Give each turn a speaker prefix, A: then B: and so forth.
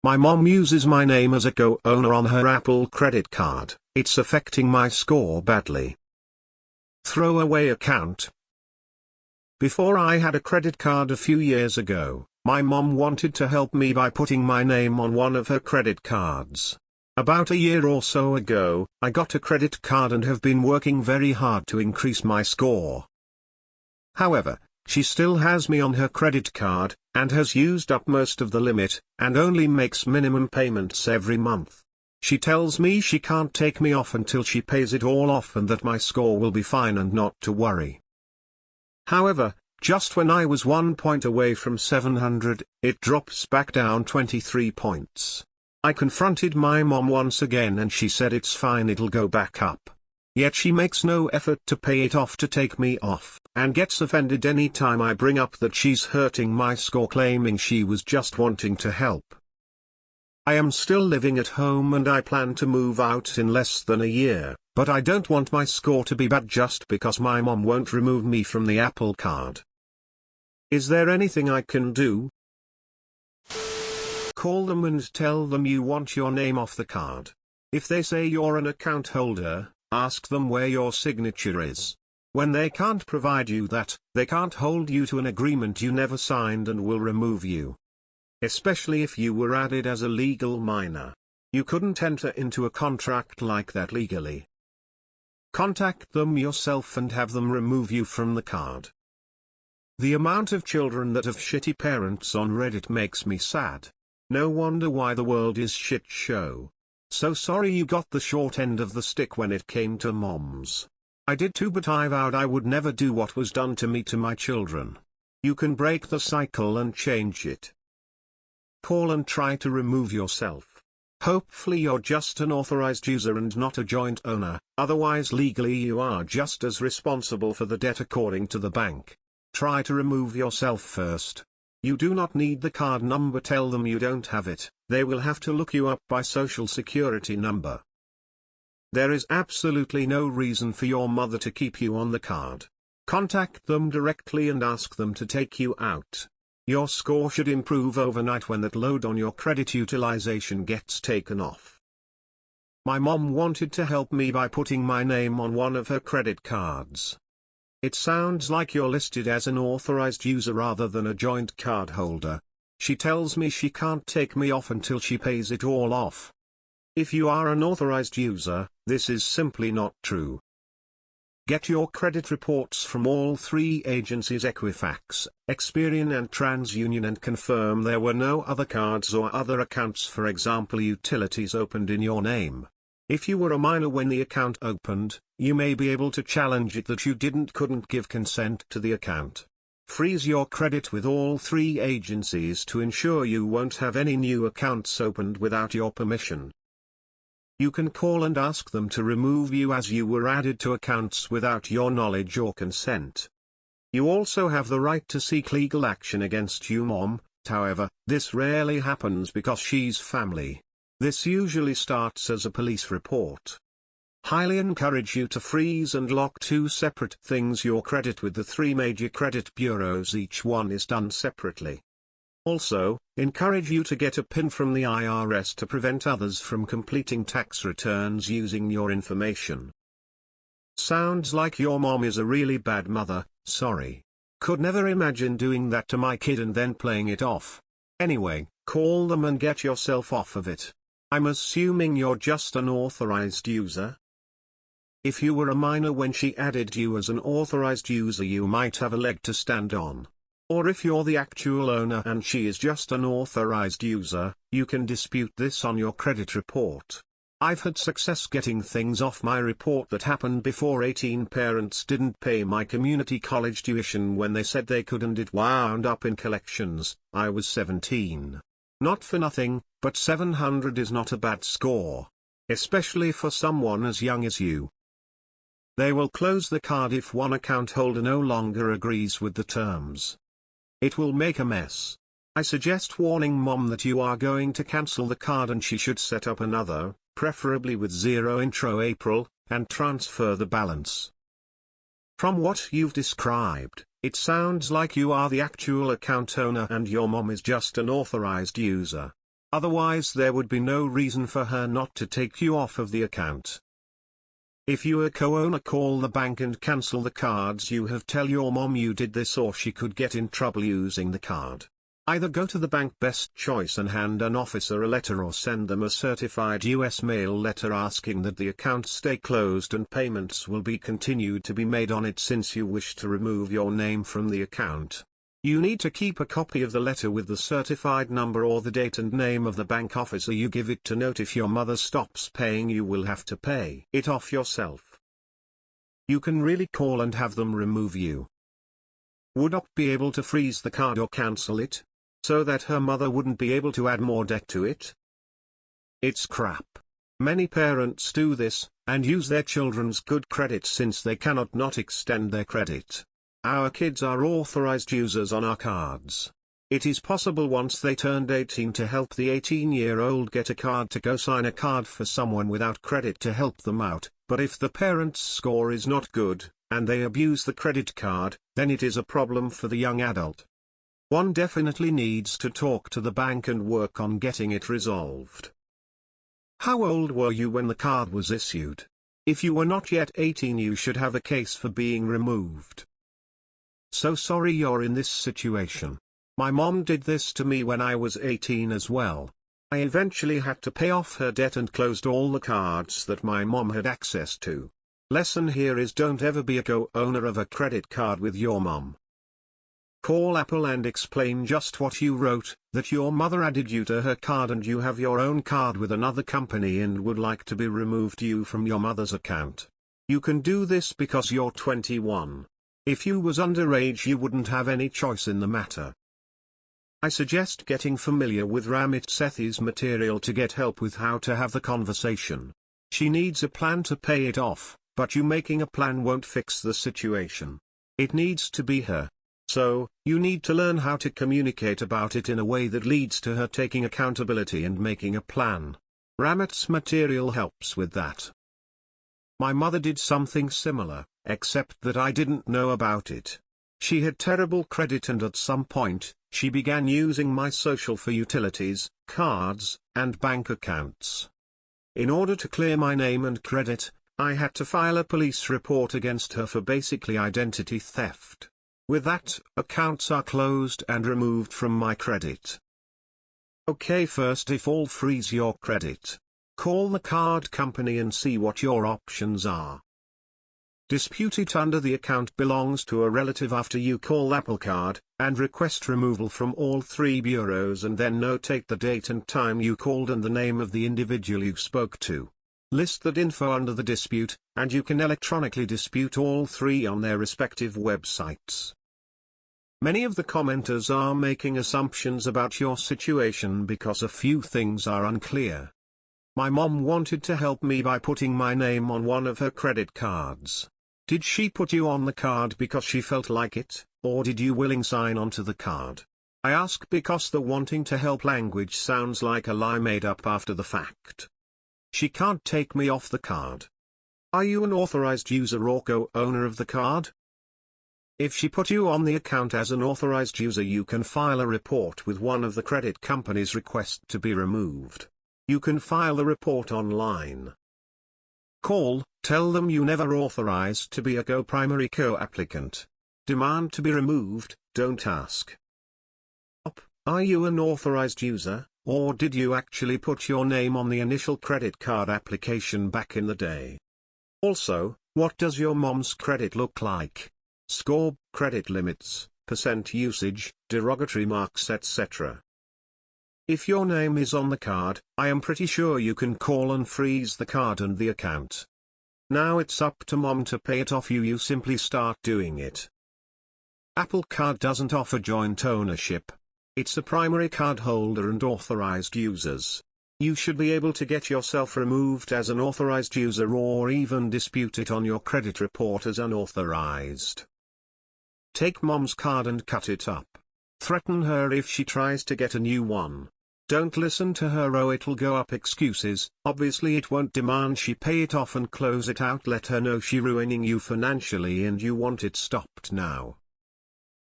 A: My mom uses my name as a co-owner on her Apple credit card. It's affecting my score badly. Throwaway account. Before I had a credit card a few years ago, my mom wanted to help me by putting my name on one of her credit cards. About a year or so ago, I got a credit card and have been working very hard to increase my score. However, she still has me on her credit card, and has used up most of the limit, and only makes minimum payments every month. She tells me she can't take me off until she pays it all off and that my score will be fine and not to worry. However, just when I was 1 point away from 700, it drops back down 23 points. I confronted my mom once again and she said it's fine, it'll go back up. Yet she makes no effort to pay it off to take me off, and gets offended any time I bring up that she's hurting my score, claiming she was just wanting to help. I am still living at home and I plan to move out in less than a year, but I don't want my score to be bad just because my mom won't remove me from the Apple card. Is there anything I can do? Call them and tell them you want your name off the card. If they say you're an account holder, ask them where your signature is. When they can't provide you that, they can't hold you to an agreement you never signed and will remove you. Especially if you were added as a legal minor. You couldn't enter into a contract like that legally. Contact them yourself and have them remove you from the card. The amount of children that have shitty parents on Reddit makes me sad. No wonder why the world is shit show. So sorry you got the short end of the stick when it came to moms. I did too, but I vowed I would never do what was done to me to my children. You can break the cycle and change it. Call and try to remove yourself. Hopefully you're just an authorized user and not a joint owner, otherwise legally you are just as responsible for the debt according to the bank. Try to remove yourself first. You do not need the card number, tell them you don't have it, they will have to look you up by social security number. There is absolutely no reason for your mother to keep you on the card. Contact them directly and ask them to take you out. Your score should improve overnight when that load on your credit utilization gets taken off. My mom wanted to help me by putting my name on one of her credit cards. It sounds like you're listed as an authorized user rather than a joint card holder. She tells me she can't take me off until she pays it all off. If you are an authorized user, this is simply not true. Get your credit reports from all three agencies, Equifax, Experian and TransUnion, and confirm there were no other cards or other accounts, for example utilities, opened in your name. If you were a minor when the account opened, you may be able to challenge it that you couldn't give consent to the account. Freeze your credit with all three agencies to ensure you won't have any new accounts opened without your permission. You can call and ask them to remove you as you were added to accounts without your knowledge or consent. You also have the right to seek legal action against your mom, however, this rarely happens because she's family. This usually starts as a police report. Highly encourage you to freeze and lock two separate things: your credit with the three major credit bureaus, each one is done separately. Also, encourage you to get a PIN from the IRS to prevent others from completing tax returns using your information. Sounds like your mom is a really bad mother, sorry. Could never imagine doing that to my kid and then playing it off. Anyway, call them and get yourself off of it. I'm assuming you're just an authorized user? If you were a minor when she added you as an authorized user, you might have a leg to stand on. Or if you're the actual owner and she is just an authorized user, you can dispute this on your credit report. I've had success getting things off my report that happened before 18. Parents didn't pay my community college tuition when they said they could, and it wound up in collections. I was 17. Not for nothing, but 700 is not a bad score. Especially for someone as young as you. They will close the card if one account holder no longer agrees with the terms. It will make a mess. I suggest warning mom that you are going to cancel the card and she should set up another, preferably with zero intro April, and transfer the balance. From what you've described, it sounds like you are the actual account owner and your mom is just an authorized user. Otherwise there would be no reason for her not to take you off of the account. If you are co-owner, call the bank and cancel the cards you have. Tell your mom you did this, or she could get in trouble using the card. Either go to the bank best choice and hand an officer a letter, or send them a certified US mail letter asking that the account stay closed and payments will be continued to be made on it since you wish to remove your name from the account. You need to keep a copy of the letter with the certified number or the date and name of the bank officer you give it to. Note, if your mother stops paying, you will have to pay it off yourself. You can really call and have them remove you. Would not be able to freeze the card or cancel it, so that her mother wouldn't be able to add more debt to it? It's crap. Many parents do this, and use their children's good credit since they cannot not extend their credit. Our kids are authorized users on our cards. It is possible once they turned 18 to help the 18-year-old get a card to go sign a card for someone without credit to help them out, but if the parent's score is not good, and they abuse the credit card, then it is a problem for the young adult. One definitely needs to talk to the bank and work on getting it resolved. How old were you when the card was issued? If you were not yet 18, you should have a case for being removed. So sorry you're in this situation. My mom did this to me when I was 18 as well. I eventually had to pay off her debt and closed all the cards that my mom had access to. Lesson here is, don't ever be a co-owner of a credit card with your mom. Call Apple and explain just what you wrote, that your mother added you to her card and you have your own card with another company and would like to be removed you from your mother's account. You can do this because you're 21. If you was underage, you wouldn't have any choice in the matter. I suggest getting familiar with Ramit Sethi's material to get help with how to have the conversation. She needs a plan to pay it off, but you making a plan won't fix the situation. It needs to be her. So, you need to learn how to communicate about it in a way that leads to her taking accountability and making a plan. Ramit's material helps with that. My mother did something similar, except that I didn't know about it. She had terrible credit, and at some point, she began using my social for utilities, cards, and bank accounts. In order to clear my name and credit, I had to file a police report against her for basically identity theft. With that, accounts are closed and removed from my credit. Okay, first of all, freeze your credit. Call the card company and see what your options are. Dispute it under the account belongs to a relative after you call Apple Card, and request removal from all 3 bureaus, and then notate the date and time you called and the name of the individual you spoke to. List that info under the dispute, and you can electronically dispute all 3 on their respective websites. Many of the commenters are making assumptions about your situation because a few things are unclear. My mom wanted to help me by putting my name on one of her credit cards. Did she put you on the card because she felt like it, or did you willing sign onto the card? I ask because the wanting to help language sounds like a lie made up after the fact. She can't take me off the card. Are you an authorized user or co-owner of the card? If she put you on the account as an authorized user, you can file a report with one of the credit company's request to be removed. You can file the report online. Call, tell them you never authorized to be a primary co-applicant. Demand to be removed, don't ask. Are you an authorized user, or did you actually put your name on the initial credit card application back in the day? Also, what does your mom's credit look like? Score, credit limits, percent usage, derogatory marks, etc. If your name is on the card, I am pretty sure you can call and freeze the card and the account. Now it's up to mom to pay it off you. You simply start doing it. Apple Card doesn't offer joint ownership. It's a primary card holder and authorized users. You should be able to get yourself removed as an authorized user, or even dispute it on your credit report as unauthorized. Take mom's card and cut it up. Threaten her if she tries to get a new one. Don't listen to her, oh it'll go up excuses. Obviously it won't. Demand she pay it off and close it out. Let her know she ruining you financially and you want it stopped now.